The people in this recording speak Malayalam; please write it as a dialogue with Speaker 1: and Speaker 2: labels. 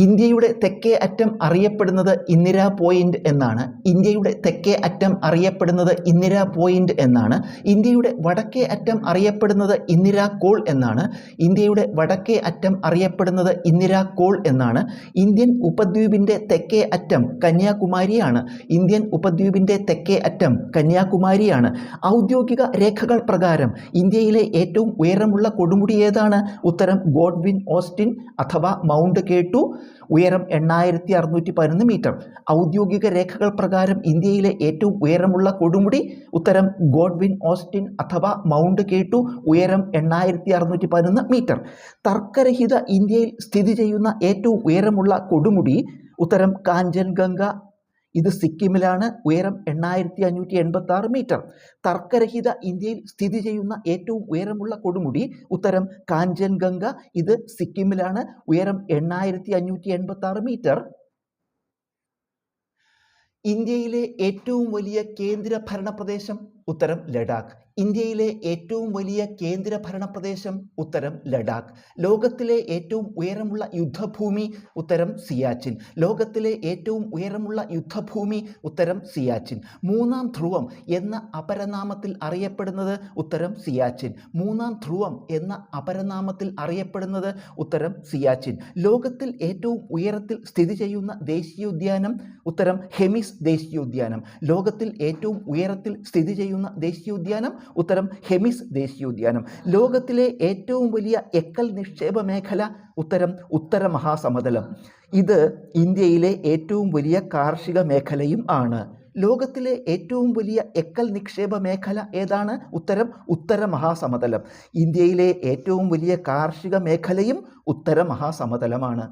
Speaker 1: ഇന്ത്യയുടെ തെക്കേ അറ്റം അറിയപ്പെടുന്നത് ഇന്ദിരാ പോയിന്റ് എന്നാണ്. ഇന്ത്യയുടെ തെക്കേ അറ്റം അറിയപ്പെടുന്നത് ഇന്ദിരാ പോയിന്റ് എന്നാണ്. ഇന്ത്യയുടെ വടക്കേ അറ്റം അറിയപ്പെടുന്നത് ഇന്ദിരാ കോൾ എന്നാണ്. ഇന്ത്യയുടെ വടക്കേ അറ്റം അറിയപ്പെടുന്നത് ഇന്ദിരാ കോൾ എന്നാണ്. ഇന്ത്യൻ ഉപദ്വീപിൻ്റെ തെക്കേ അറ്റം കന്യാകുമാരിയാണ്. ഇന്ത്യൻ ഉപദ്വീപിൻ്റെ തെക്കേ അറ്റം കന്യാകുമാരിയാണ്. ഔദ്യോഗിക രേഖകൾ പ്രകാരം ഇന്ത്യയിലെ ഏറ്റവും ഉയരമുള്ള കൊടുമുടി ഏതാണ്? ഉത്തരം ഗോഡ്വിൻ ഓസ്റ്റിൻ അഥവാ മൗണ്ട് കെ2, ഉയരം 8611 മീറ്റർ. ഔദ്യോഗിക രേഖകൾ പ്രകാരം ഇന്ത്യയിലെ ഏറ്റവും ഉയരമുള്ള കൊടുമുടി ഉത്തരം ഗോഡ്വിൻ ഓസ്റ്റിൻ അഥവാ മൗണ്ട് കെ2, ഉയരം 8611 മീറ്റർ. തർക്കരഹിത ഇന്ത്യയിൽ സ്ഥിതി ചെയ്യുന്ന ഏറ്റവും ഉയരമുള്ള കൊടുമുടി ഉത്തരം കാഞ്ചൻഗംഗ. ഇത് സിക്കിമിലാണ്, ഉയരം 8586 മീറ്റർ. തർക്കരഹിത ഇന്ത്യയിൽ സ്ഥിതി ചെയ്യുന്ന ഏറ്റവും ഉയരമുള്ള കൊടുമുടി ഉത്തരം കാഞ്ചൻഗംഗ. ഇത് സിക്കിമിലാണ്, ഉയരം 8586 മീറ്റർ. ഇന്ത്യയിലെ ഏറ്റവും വലിയ കേന്ദ്ര ഭരണ പ്രദേശം ഉത്തരം ലഡാക്ക്. ഇന്ത്യയിലെ ഏറ്റവും വലിയ കേന്ദ്ര ഭരണ പ്രദേശം ഉത്തരം ലഡാക്ക്. ലോകത്തിലെ ഏറ്റവും ഉയരമുള്ള യുദ്ധഭൂമി ഉത്തരം സിയാച്ചിൻ. ലോകത്തിലെ ഏറ്റവും ഉയരമുള്ള യുദ്ധഭൂമി ഉത്തരം സിയാച്ചിൻ. മൂന്നാം ധ്രുവം എന്ന അപരനാമത്തിൽ അറിയപ്പെടുന്നത് ഉത്തരം സിയാച്ചിൻ. മൂന്നാം ധ്രുവം എന്ന അപരനാമത്തിൽ അറിയപ്പെടുന്നത് ഉത്തരം സിയാച്ചിൻ. ലോകത്തിൽ ഏറ്റവും ഉയരത്തിൽ സ്ഥിതി ചെയ്യുന്ന ദേശീയോദ്യാനം ഉത്തരം ഹെമിസ് ദേശീയോദ്യാനം. ലോകത്തിൽ ഏറ്റവും ഉയരത്തിൽ സ്ഥിതി ചെയ്യുന്ന ദേശീയോദ്യാനം ഉത്തരം ഹെമിസ് ദേശീയോദ്യാനം. ലോകത്തിലെ ഏറ്റവും വലിയ എക്കൽ നിക്ഷേപ മേഖല ഉത്തരം ഉത്തര മഹാസമതലം. ഇത് ഇന്ത്യയിലെ ഏറ്റവും വലിയ കാർഷിക മേഖലയും ആണ്. ലോകത്തിലെ ഏറ്റവും വലിയ എക്കൽ നിക്ഷേപ മേഖല ഏതാണ്? ഉത്തരം ഉത്തര മഹാസമതലം. ഇന്ത്യയിലെ ഏറ്റവും വലിയ കാർഷിക മേഖലയും ഉത്തര മഹാസമതലമാണ്.